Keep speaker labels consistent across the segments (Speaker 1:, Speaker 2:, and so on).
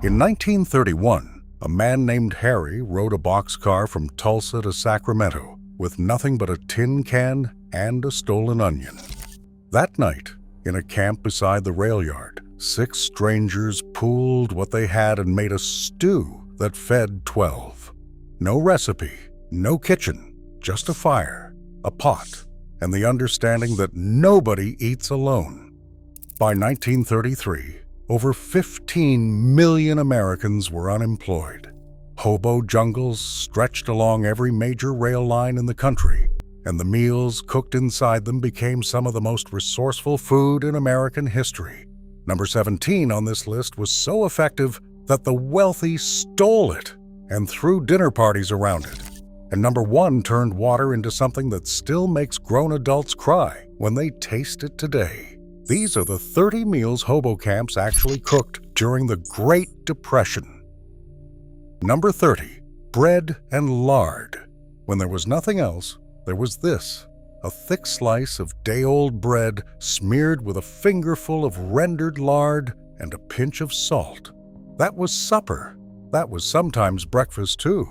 Speaker 1: In 1931, a man named Harry rode a boxcar from Tulsa to Sacramento with nothing but a tin can and a stolen onion. That night, in a camp beside the rail yard, 6 strangers pooled what they had and made a stew that fed 12. No recipe, no kitchen, just a fire, a pot, and the understanding that nobody eats alone. By 1933, over 15 million Americans were unemployed. Hobo jungles stretched along every major rail line in the country, and the meals cooked inside them became some of the most resourceful food in American history. Number 17 on this list was so effective that the wealthy stole it and threw dinner parties around it. And number 1 turned water into something that still makes grown adults cry when they taste it today. These are the 30 meals hobo camps actually cooked during the Great Depression. Number 30, bread and lard. When there was nothing else, there was this, a thick slice of day-old bread smeared with a fingerful of rendered lard and a pinch of salt. That was supper. That was sometimes breakfast too.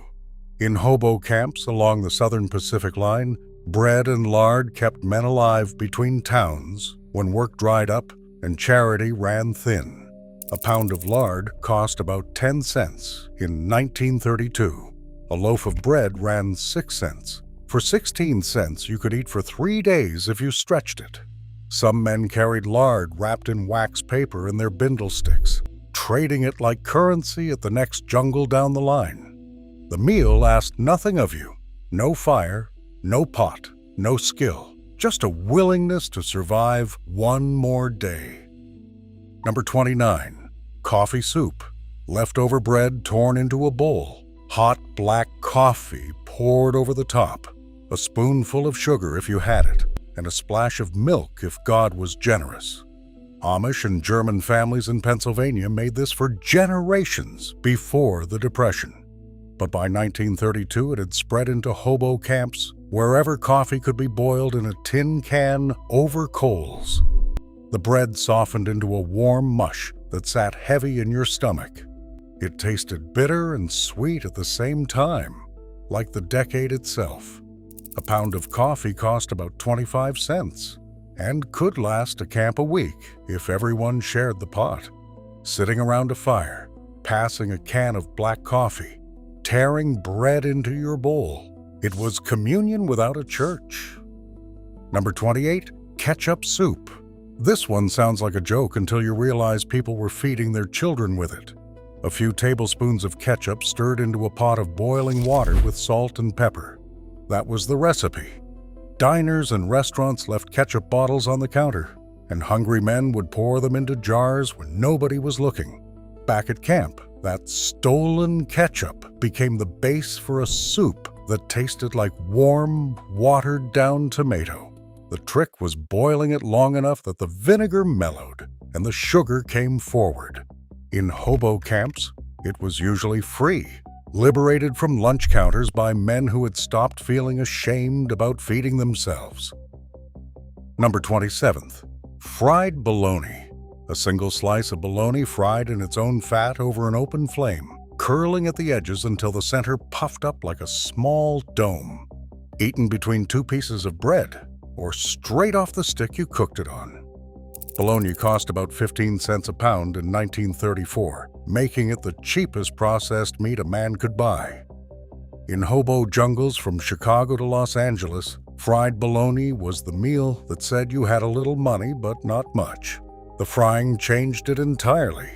Speaker 1: In hobo camps along the Southern Pacific Line, bread and lard kept men alive between towns when work dried up and charity ran thin. A pound of lard cost about 10 cents in 1932. A loaf of bread ran 6 cents. For 16 cents, you could eat for 3 days if you stretched it. Some men carried lard wrapped in wax paper in their bindle sticks, trading it like currency at the next jungle down the line. The meal asked nothing of you. No fire, no pot, no skill. Just a willingness to survive one more day. Number 29, coffee soup. Leftover bread torn into a bowl. Hot black coffee poured over the top. A spoonful of sugar if you had it, and a splash of milk if God was generous. Amish and German families in Pennsylvania made this for generations before the Depression. But by 1932, it had spread into hobo camps wherever coffee could be boiled in a tin can over coals. The bread softened into a warm mush that sat heavy in your stomach. It tasted bitter and sweet at the same time, like the decade itself. A pound of coffee cost about 25 cents and could last a camp a week if everyone shared the pot. Sitting around a fire, passing a can of black coffee, tearing bread into your bowl. It was communion without a church. Number 28, ketchup soup. This one sounds like a joke until you realize people were feeding their children with it. A few tablespoons of ketchup stirred into a pot of boiling water with salt and pepper. That was the recipe. Diners and restaurants left ketchup bottles on the counter, and hungry men would pour them into jars when nobody was looking. Back at camp, that stolen ketchup became the base for a soup that tasted like warm, watered-down tomato. The trick was boiling it long enough that the vinegar mellowed and the sugar came forward. In hobo camps, it was usually free, liberated from lunch counters by men who had stopped feeling ashamed about feeding themselves. Number 27th, fried bologna. A single slice of bologna fried in its own fat over an open flame, curling at the edges until the center puffed up like a small dome. Eaten between 2 pieces of bread, or straight off the stick you cooked it on. Bologna cost about 15 cents a pound in 1934, making it the cheapest processed meat a man could buy. In hobo jungles from Chicago to Los Angeles, fried bologna was the meal that said you had a little money but not much. The frying changed it entirely.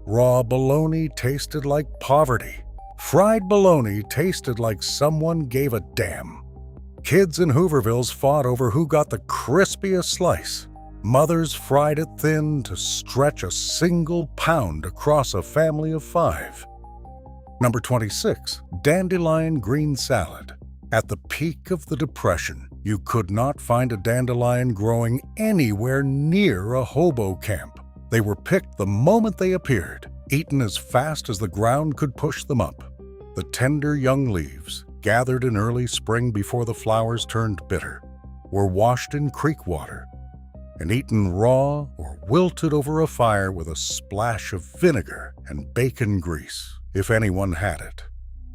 Speaker 1: Raw bologna tasted like poverty. Fried bologna tasted like someone gave a damn. Kids in Hoovervilles fought over who got the crispiest slice. Mothers fried it thin to stretch a single pound across a family of 5. Number 26, dandelion green salad. At the peak of the Depression, you could not find a dandelion growing anywhere near a hobo camp. They were picked the moment they appeared, eaten as fast as the ground could push them up. The tender young leaves, gathered in early spring before the flowers turned bitter, were washed in creek water. and eaten raw or wilted over a fire with a splash of vinegar and bacon grease, if anyone had it.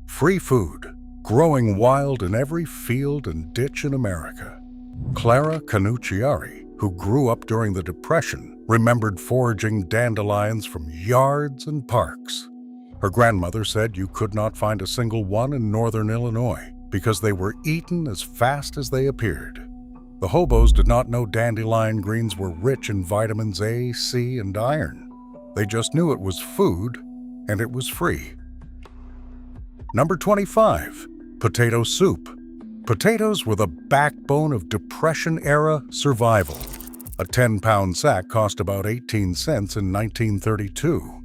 Speaker 1: Free food, growing wild in every field and ditch in America. Clara Canucciari, who grew up during the Depression, remembered foraging dandelions from yards and parks. Her grandmother said you could not find a single one in northern Illinois because they were eaten as fast as they appeared. The Hobos did not know dandelion greens were rich in vitamins A, C, and iron. They just knew it was food, and it was free. Number 25, potato soup. Potatoes were the backbone of Depression-era survival. A 10-pound sack cost about 18 cents in 1932.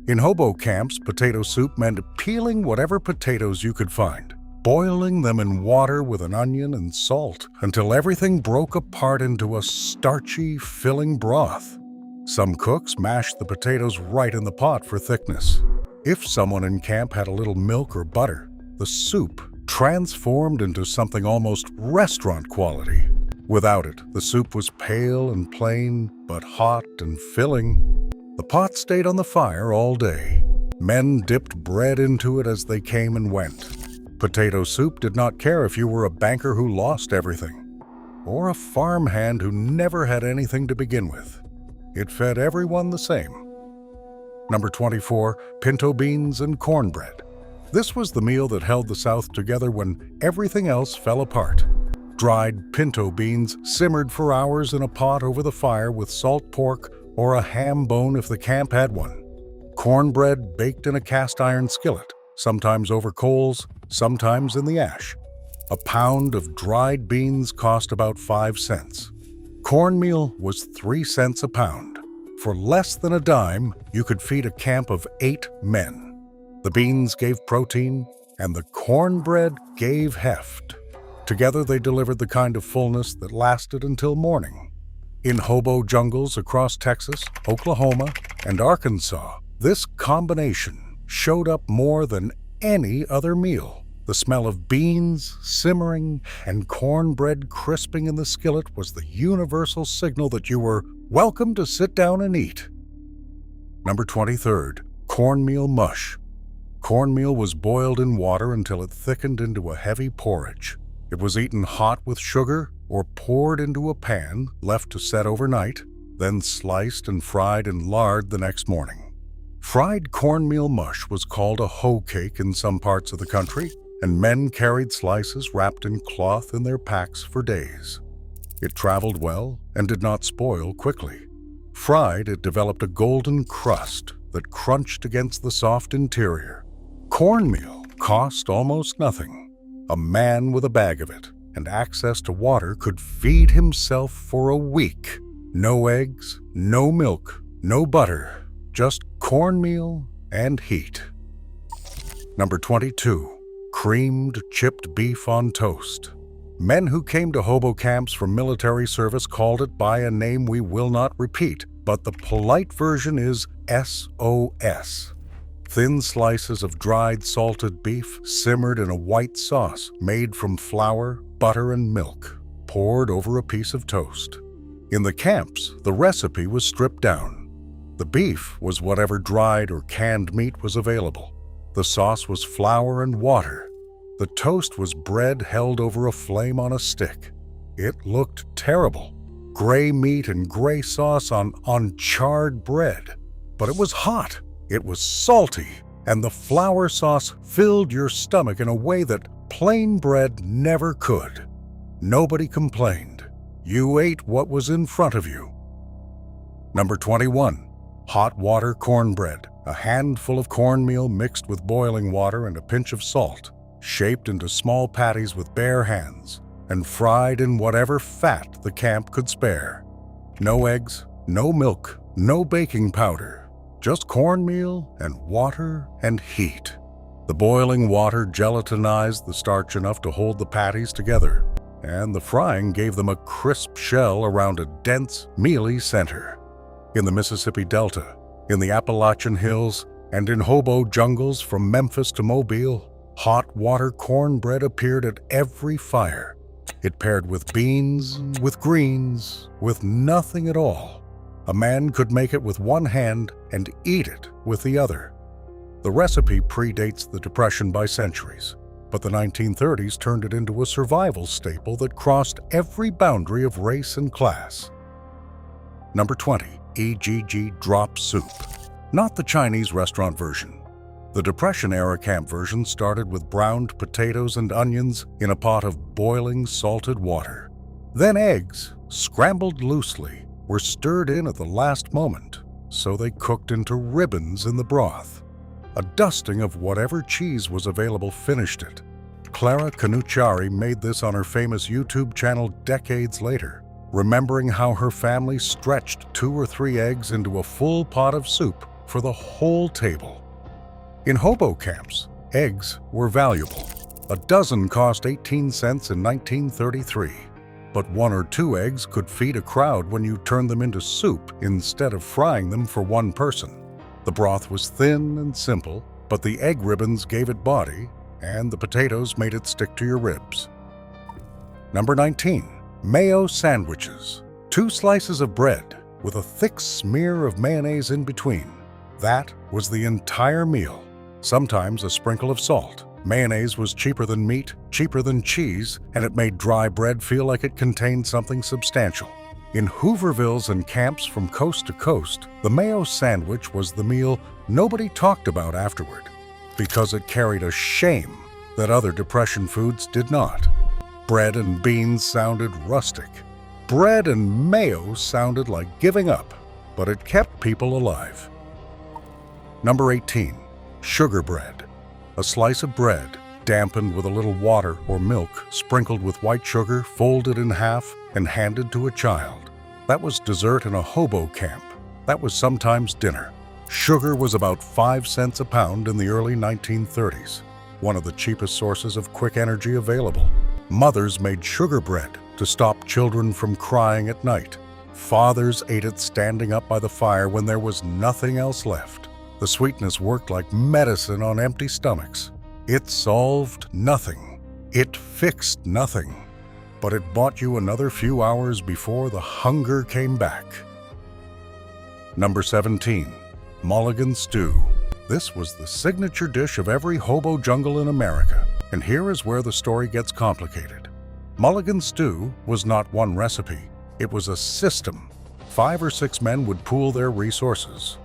Speaker 1: In hobo camps, potato soup meant peeling whatever potatoes you could find, boiling them in water with an onion and salt until everything broke apart into a starchy, filling broth. Some cooks mashed the potatoes right in the pot for thickness. If someone in camp had a little milk or butter, the soup transformed into something almost restaurant quality. Without it, the soup was pale and plain, but hot and filling. The pot stayed on the fire all day. Men dipped bread into it as they came and went. Potato soup did not care if you were a banker who lost everything, or a farmhand who never had anything to begin with. It fed everyone the same. Number 24, pinto beans and cornbread. This was the meal that held the South together when everything else fell apart. Dried pinto beans simmered for hours in a pot over the fire with salt pork or a ham bone if the camp had one. Cornbread baked in a cast iron skillet, sometimes over coals, sometimes in the ash. A pound of dried beans cost about 5 cents. Cornmeal was 3 cents a pound. For less than a dime, you could feed a camp of 8 men. The beans gave protein, and the cornbread gave heft. Together they delivered the kind of fullness that lasted until morning. In hobo jungles across Texas, Oklahoma, and Arkansas, this combination showed up more than any other meal. The smell of beans simmering and cornbread crisping in the skillet was the universal signal that you were welcome to sit down and eat. Number 23, cornmeal mush. Cornmeal was boiled in water until it thickened into a heavy porridge. It was eaten hot with sugar or poured into a pan, left to set overnight, then sliced and fried in lard the next morning. Fried cornmeal mush was called a hoe cake in some parts of the country, and men carried slices wrapped in cloth in their packs for days. It traveled well and did not spoil quickly. Fried, it developed a golden crust that crunched against the soft interior. Cornmeal cost almost nothing. A man with a bag of it and access to water could feed himself for a week. No eggs, no milk, no butter, just cornmeal and heat. Number 22, creamed chipped beef on toast. Men who came to hobo camps from military service called it by a name we will not repeat, but the polite version is SOS. Thin slices of dried salted beef simmered in a white sauce made from flour, butter, and milk, poured over a piece of toast. In the camps, the recipe was stripped down. The beef was whatever dried or canned meat was available. The sauce was flour and water. The toast was bread held over a flame on a stick. It looked terrible. Gray meat and gray sauce on charred bread. But it was hot. It was salty, and the flour sauce filled your stomach in a way that plain bread never could. Nobody complained. You ate what was in front of you. Number 21, hot water cornbread. A handful of cornmeal mixed with boiling water and a pinch of salt, shaped into small patties with bare hands, and fried in whatever fat the camp could spare. No eggs, no milk, no baking powder. Just cornmeal and water and heat. The boiling water gelatinized the starch enough to hold the patties together, and the frying gave them a crisp shell around a dense, mealy center. In the Mississippi Delta, in the Appalachian Hills, and in hobo jungles from Memphis to Mobile, hot water cornbread appeared at every fire. It paired with beans, with greens, with nothing at all. A man could make it with one hand and eat it with the other. The recipe predates the Depression by centuries, but the 1930s turned it into a survival staple that crossed every boundary of race and class. Number 20, EGG drop soup. Not the Chinese restaurant version. The Depression-era camp version started with browned potatoes and onions in a pot of boiling salted water. Then eggs, scrambled loosely, were stirred in at the last moment, so they cooked into ribbons in the broth. A dusting of whatever cheese was available finished it. Clara Canucciari made this on her famous YouTube channel decades later, remembering how her family stretched 2 or 3 eggs into a full pot of soup for the whole table. In hobo camps, eggs were valuable. A dozen cost 18 cents in 1933, but 1 or 2 eggs could feed a crowd when you turned them into soup instead of frying them for one person. The broth was thin and simple, but the egg ribbons gave it body, and the potatoes made it stick to your ribs. Number 19, mayo sandwiches. 2 slices of bread with a thick smear of mayonnaise in between. That was the entire meal. Sometimes a sprinkle of salt. Mayonnaise was cheaper than meat, cheaper than cheese, and it made dry bread feel like it contained something substantial. In Hoovervilles and camps from coast to coast, the mayo sandwich was the meal nobody talked about afterward, because it carried a shame that other Depression foods did not. Bread and beans sounded rustic. Bread and mayo sounded like giving up, but it kept people alive. Number 18, sugar bread. A slice of bread, dampened with a little water or milk, sprinkled with white sugar, folded in half, and handed to a child. That was dessert in a hobo camp. That was sometimes dinner. Sugar was about 5 cents a pound in the early 1930s, one of the cheapest sources of quick energy available. Mothers made sugar bread to stop children from crying at night. Fathers ate it standing up by the fire when there was nothing else left. The sweetness worked like medicine on empty stomachs. It solved nothing. It fixed nothing. But it bought you another few hours before the hunger came back. Number 17, mulligan stew. This was the signature dish of every hobo jungle in America, and here is where the story gets complicated. Mulligan stew was not one recipe. It was a system. 5 or 6 men would pool their resources.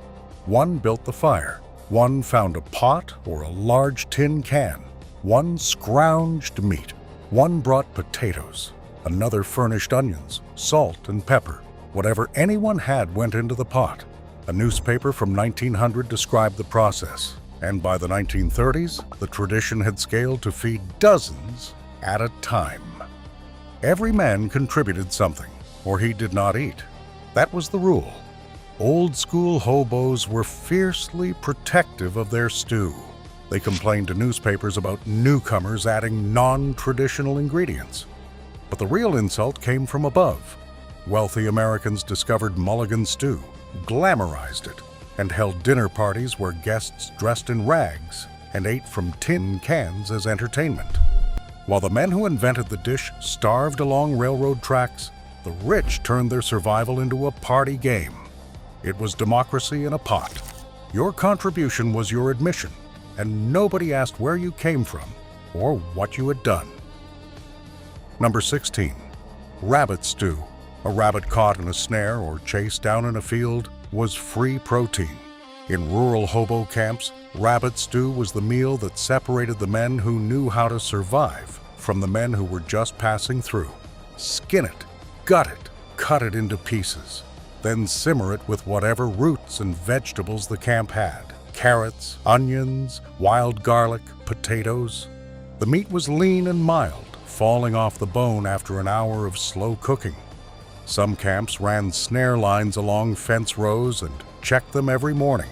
Speaker 1: One built the fire. One found a pot or a large tin can. One scrounged meat. One brought potatoes. Another furnished onions, salt, and pepper. Whatever anyone had went into the pot. A newspaper from 1900 described the process, and by the 1930s, the tradition had scaled to feed dozens at a time. Every man contributed something, or he did not eat. That was the rule. Old-school hobos were fiercely protective of their stew. They complained to newspapers about newcomers adding non-traditional ingredients. But the real insult came from above. Wealthy Americans discovered mulligan stew, glamorized it, and held dinner parties where guests dressed in rags and ate from tin cans as entertainment. While the men who invented the dish starved along railroad tracks, the rich turned their survival into a party game. It was democracy in a pot. Your contribution was your admission, and nobody asked where you came from or what you had done. Number 16, rabbit stew. A rabbit caught in a snare or chased down in a field was free protein. In rural hobo camps, rabbit stew was the meal that separated the men who knew how to survive from the men who were just passing through. Skin it, gut it, cut it into pieces. Then simmer it with whatever roots and vegetables the camp had. Carrots, onions, wild garlic, potatoes. The meat was lean and mild, falling off the bone after an hour of slow cooking. Some camps ran snare lines along fence rows and checked them every morning.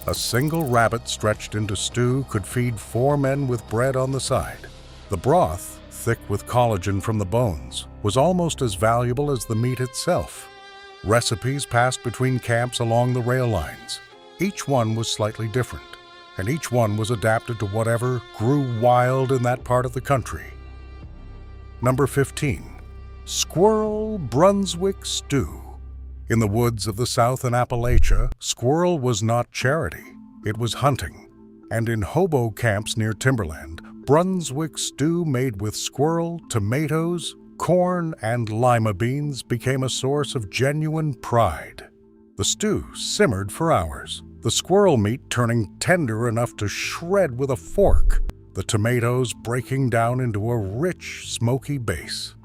Speaker 1: A single rabbit stretched into stew could feed 4 men with bread on the side. The broth, thick with collagen from the bones, was almost as valuable as the meat itself. Recipes passed between camps along the rail lines. Each one was slightly different, and each one was adapted to whatever grew wild in that part of the country. Number 15. Squirrel Brunswick Stew. In the woods of the South in Appalachia, squirrel was not charity, it was hunting. And in hobo camps near Timberland, Brunswick stew made with squirrel, tomatoes, corn, and lima beans became a source of genuine pride. The stew simmered for hours, the squirrel meat turning tender enough to shred with a fork, the tomatoes breaking down into a rich, smoky base.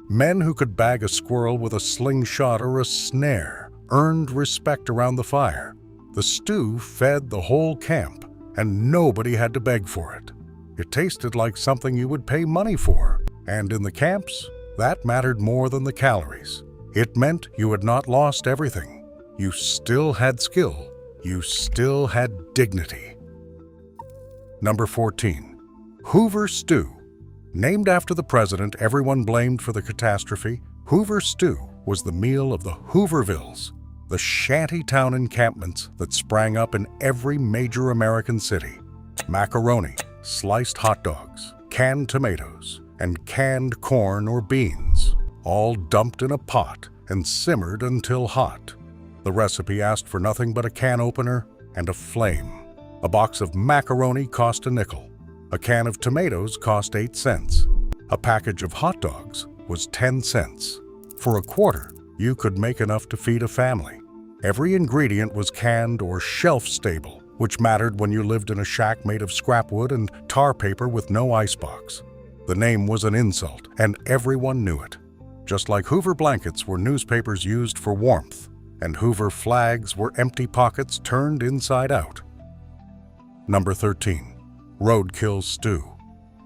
Speaker 1: Men who could bag a squirrel with a slingshot or a snare earned respect around the fire. The stew fed the whole camp, and nobody had to beg for it. It tasted like something you would pay money for, and in the camps, that mattered more than the calories. It meant you had not lost everything. You still had skill. You still had dignity. Number 14. Hoover Stew. Named after the president everyone blamed for the catastrophe, Hoover Stew was the meal of the Hoovervilles, the shanty town encampments that sprang up in every major American city. Macaroni, sliced hot dogs, canned tomatoes, and canned corn or beans, all dumped in a pot and simmered until hot. The recipe asked for nothing but a can opener and a flame. A box of macaroni cost a nickel. A can of tomatoes cost 8 cents. A package of hot dogs was 10 cents. For a quarter, you could make enough to feed a family. Every ingredient was canned or shelf-stable, which mattered when you lived in a shack made of scrap wood and tar paper with no icebox. The name was an insult, and everyone knew it. Just like Hoover blankets were newspapers used for warmth, and Hoover flags were empty pockets turned inside out. Number 13. Roadkill Stew.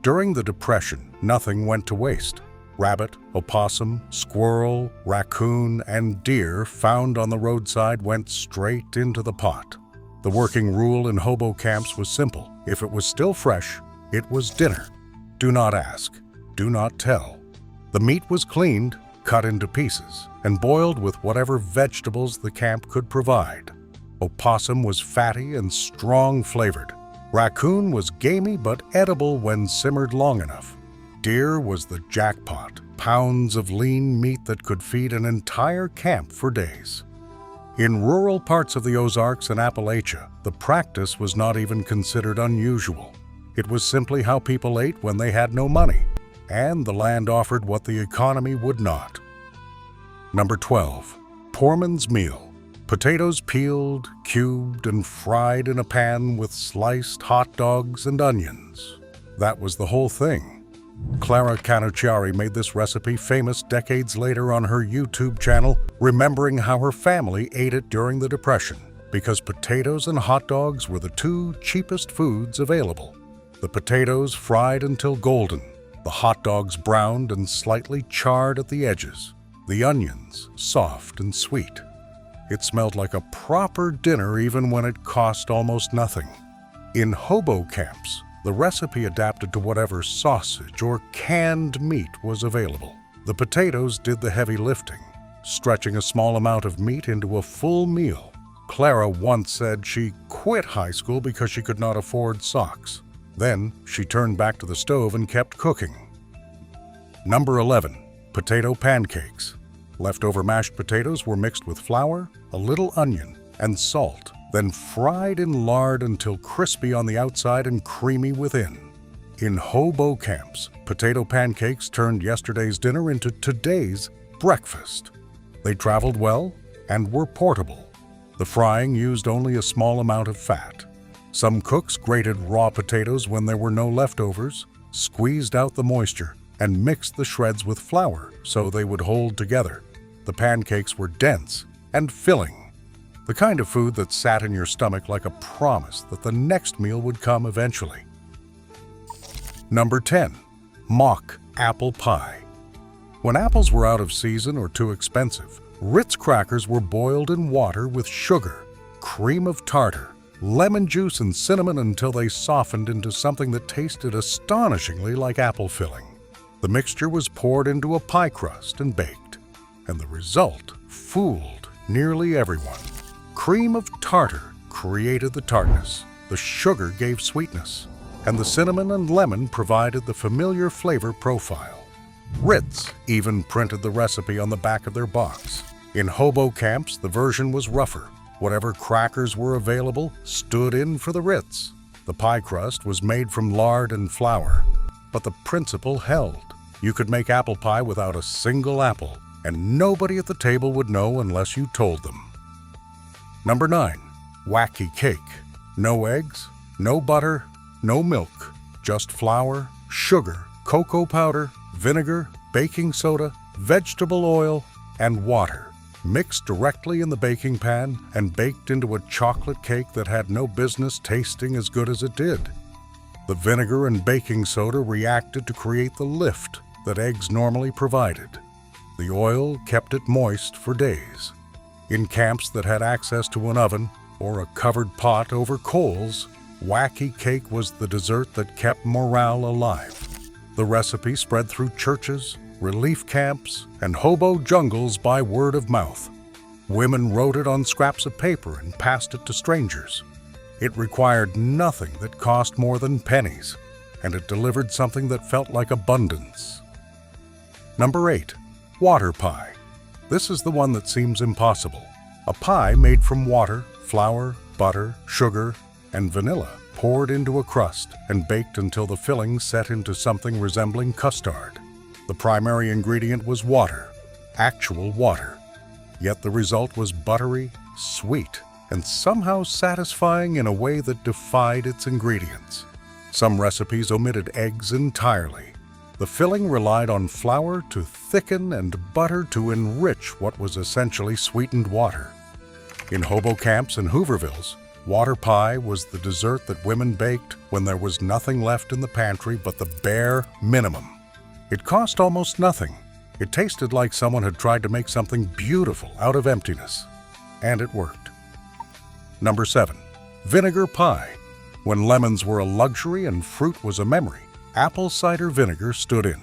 Speaker 1: During the Depression, nothing went to waste. Rabbit, opossum, squirrel, raccoon, and deer found on the roadside went straight into the pot. The working rule in hobo camps was simple. If it was still fresh, it was dinner. Do not ask. Do not tell. The meat was cleaned, cut into pieces, and boiled with whatever vegetables the camp could provide. Opossum was fatty and strong-flavored. Raccoon was gamey but edible when simmered long enough. Deer was the jackpot, pounds of lean meat that could feed an entire camp for days. In rural parts of the Ozarks and Appalachia, the practice was not even considered unusual. It was simply how people ate when they had no money, and the land offered what the economy would not. Number 12. Poorman's Meal. Potatoes peeled, cubed, and fried in a pan with sliced hot dogs and onions. That was the whole thing. Clara Canucciari made this recipe famous decades later on her YouTube channel, remembering how her family ate it during the Depression, because potatoes and hot dogs were the two cheapest foods available. The potatoes fried until golden, the hot dogs browned and slightly charred at the edges, the onions soft and sweet. It smelled like a proper dinner even when it cost almost nothing. In hobo camps, the recipe adapted to whatever sausage or canned meat was available. The potatoes did the heavy lifting, stretching a small amount of meat into a full meal. Clara once said she quit high school because she could not afford socks. Then she turned back to the stove and kept cooking. Number 11. Potato Pancakes. Leftover mashed potatoes were mixed with flour, a little onion, and salt, then fried in lard until crispy on the outside and creamy within. In hobo camps, potato pancakes turned yesterday's dinner into today's breakfast. They traveled well and were portable. The frying used only a small amount of fat. Some cooks grated raw potatoes when there were no leftovers, squeezed out the moisture, and mixed the shreds with flour so they would hold together. The pancakes were dense and filling, the kind of food that sat in your stomach like a promise that the next meal would come eventually. Number 10. Mock Apple Pie. When apples were out of season or too expensive, Ritz crackers were boiled in water with sugar, cream of tartar, lemon juice, and cinnamon until they softened into something that tasted astonishingly like apple filling. The mixture was poured into a pie crust and baked, and the result fooled nearly everyone. Cream of tartar created the tartness, the sugar gave sweetness, and the cinnamon and lemon provided the familiar flavor profile. Ritz even printed the recipe on the back of their box. In hobo camps, the version was rougher. Whatever crackers were available stood in for the Ritz. The pie crust was made from lard and flour, but the principle held. You could make apple pie without a single apple, and nobody at the table would know unless you told them. Number 9. Wacky cake. No eggs, no butter, no milk, just flour, sugar, cocoa powder, vinegar, baking soda, vegetable oil, and water, mixed directly in the baking pan and baked into a chocolate cake that had no business tasting as good as it did. The vinegar and baking soda reacted to create the lift that eggs normally provided. The oil kept it moist for days. In camps that had access to an oven or a covered pot over coals, wacky cake was the dessert that kept morale alive. The recipe spread through churches, relief camps, and hobo jungles by word of mouth. Women wrote it on scraps of paper and passed it to strangers. It required nothing that cost more than pennies, and it delivered something that felt like abundance. Number 8. Water pie. This is the one that seems impossible. A pie made from water, flour, butter, sugar, and vanilla, poured into a crust and baked until the filling set into something resembling custard. The primary ingredient was water, actual water. Yet the result was buttery, sweet, and somehow satisfying in a way that defied its ingredients. Some recipes omitted eggs entirely. The filling relied on flour to thicken and butter to enrich what was essentially sweetened water. In hobo camps and Hoovervilles, water pie was the dessert that women baked when there was nothing left in the pantry but the bare minimum. It cost almost nothing. It tasted like someone had tried to make something beautiful out of emptiness. And it worked. Number 7. Vinegar pie. When lemons were a luxury and fruit was a memory, apple cider vinegar stood in.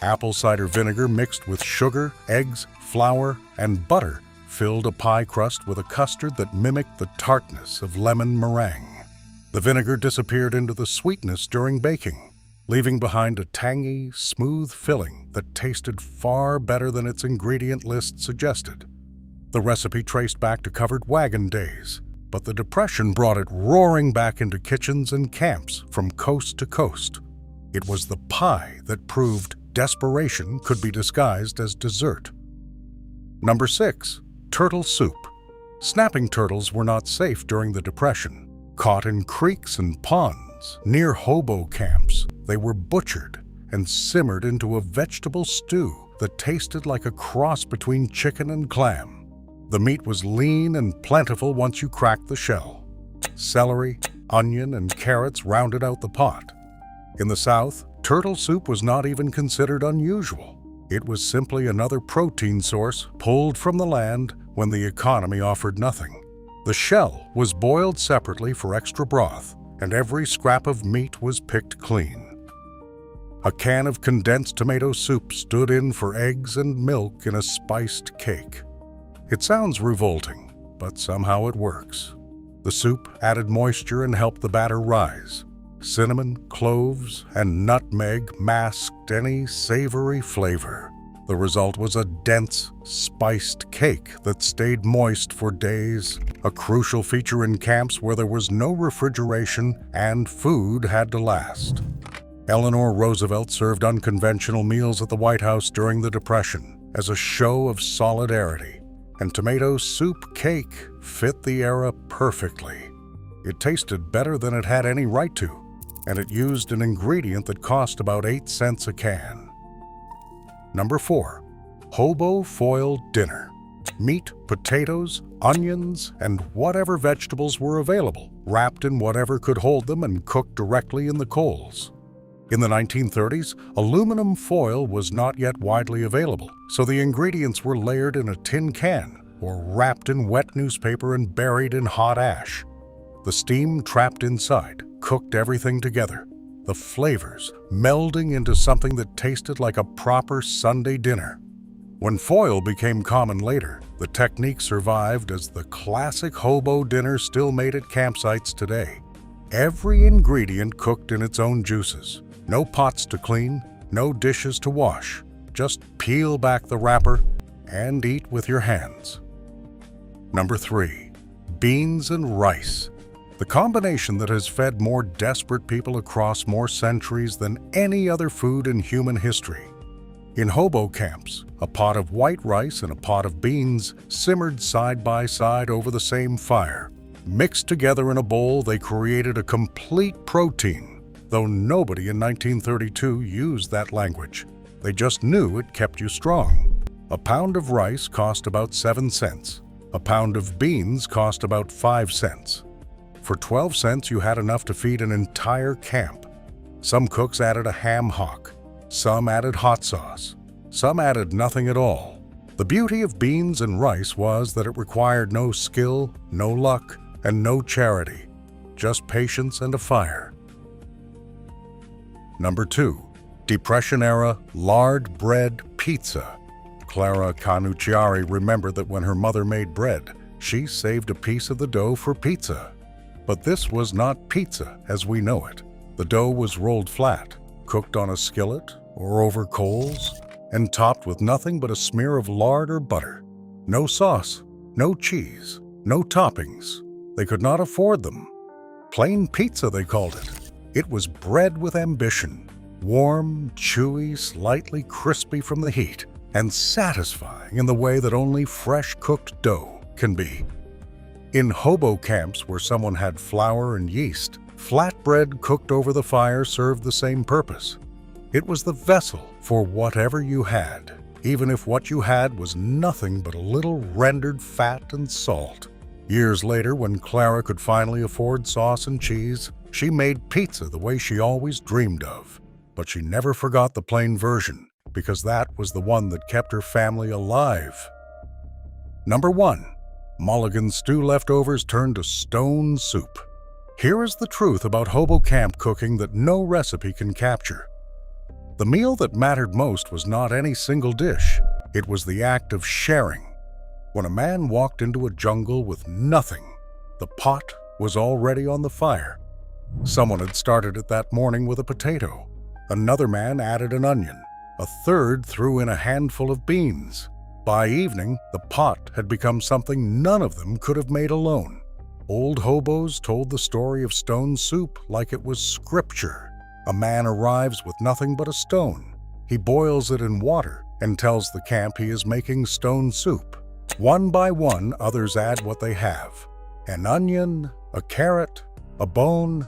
Speaker 1: Apple cider vinegar mixed with sugar, eggs, flour, and butter filled a pie crust with a custard that mimicked the tartness of lemon meringue. The vinegar disappeared into the sweetness during baking, leaving behind a tangy, smooth filling that tasted far better than its ingredient list suggested. The recipe traced back to covered wagon days, but the Depression brought it roaring back into kitchens and camps from coast to coast. It was the pie that proved desperation could be disguised as dessert. Number 6. Turtle soup. Snapping turtles were not safe during the Depression. Caught in creeks and ponds near hobo camps, they were butchered and simmered into a vegetable stew that tasted like a cross between chicken and clam. The meat was lean and plentiful once you cracked the shell. Celery, onion, and carrots rounded out the pot. In the South, turtle soup was not even considered unusual. It was simply another protein source pulled from the land when the economy offered nothing. The shell was boiled separately for extra broth, and every scrap of meat was picked clean. A can of condensed tomato soup stood in for eggs and milk in a spiced cake. It sounds revolting, but somehow it works. The soup added moisture and helped the batter rise. Cinnamon, cloves, and nutmeg masked any savory flavor. The result was a dense, spiced cake that stayed moist for days, a crucial feature in camps where there was no refrigeration and food had to last. Eleanor Roosevelt served unconventional meals at the White House during the Depression as a show of solidarity, and tomato soup cake fit the era perfectly. It tasted better than it had any right to, and it used an ingredient that cost about 8 cents a can. Number 4. Hobo foil dinner. Meat, potatoes, onions, and whatever vegetables were available, wrapped in whatever could hold them and cooked directly in the coals. In the 1930s, aluminum foil was not yet widely available, so the ingredients were layered in a tin can or wrapped in wet newspaper and buried in hot ash. The steam trapped inside cooked everything together, the flavors melding into something that tasted like a proper Sunday dinner. When foil became common later, the technique survived as the classic hobo dinner still made at campsites today. Every ingredient cooked in its own juices. No pots to clean, no dishes to wash. Just peel back the wrapper and eat with your hands. Number 3. Beans and rice. The combination that has fed more desperate people across more centuries than any other food in human history. In hobo camps, a pot of white rice and a pot of beans simmered side by side over the same fire. Mixed together in a bowl, they created a complete protein, though nobody in 1932 used that language. They just knew it kept you strong. A pound of rice cost about 7 cents. A pound of beans cost about 5 cents. For 12 cents, you had enough to feed an entire camp. Some cooks added a ham hock. Some added hot sauce. Some added nothing at all. The beauty of beans and rice was that it required no skill, no luck, and no charity. Just patience and a fire. Number 2. Depression-era lard bread pizza. Clara Canucciari remembered that when her mother made bread, she saved a piece of the dough for pizza. But this was not pizza as we know it. The dough was rolled flat, cooked on a skillet or over coals, and topped with nothing but a smear of lard or butter. No sauce, no cheese, no toppings. They could not afford them. Plain pizza, they called it. It was bread with ambition, warm, chewy, slightly crispy from the heat, and satisfying in the way that only fresh-cooked dough can be. In hobo camps where someone had flour and yeast, flatbread cooked over the fire served the same purpose. It was the vessel for whatever you had, even if what you had was nothing but a little rendered fat and salt. Years later, when Clara could finally afford sauce and cheese, she made pizza the way she always dreamed of. But she never forgot the plain version, because that was the one that kept her family alive. Number 1. Mulligan stew leftovers turned to stone soup. Here is the truth about hobo camp cooking that no recipe can capture. The meal that mattered most was not any single dish. It was the act of sharing. When a man walked into a jungle with nothing, the pot was already on the fire. Someone had started it that morning with a potato. Another man added an onion. A third threw in a handful of beans. By evening, the pot had become something none of them could have made alone. Old hobos told the story of stone soup like it was scripture. A man arrives with nothing but a stone. He boils it in water and tells the camp he is making stone soup. One by one, others add what they have. An onion, a carrot, a bone.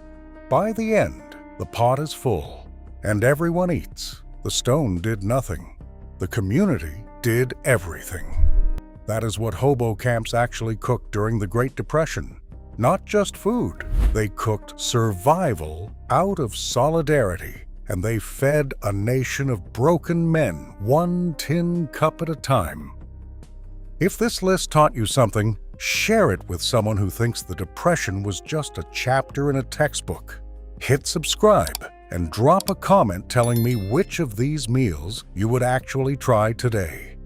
Speaker 1: By the end, the pot is full, and everyone eats. The stone did nothing. The community did everything. That is what hobo camps actually cooked during the Great Depression. Not just food. They cooked survival out of solidarity, and they fed a nation of broken men, one tin cup at a time. If this list taught you something, share it with someone who thinks the Depression was just a chapter in a textbook. Hit subscribe and drop a comment telling me which of these meals you would actually try today.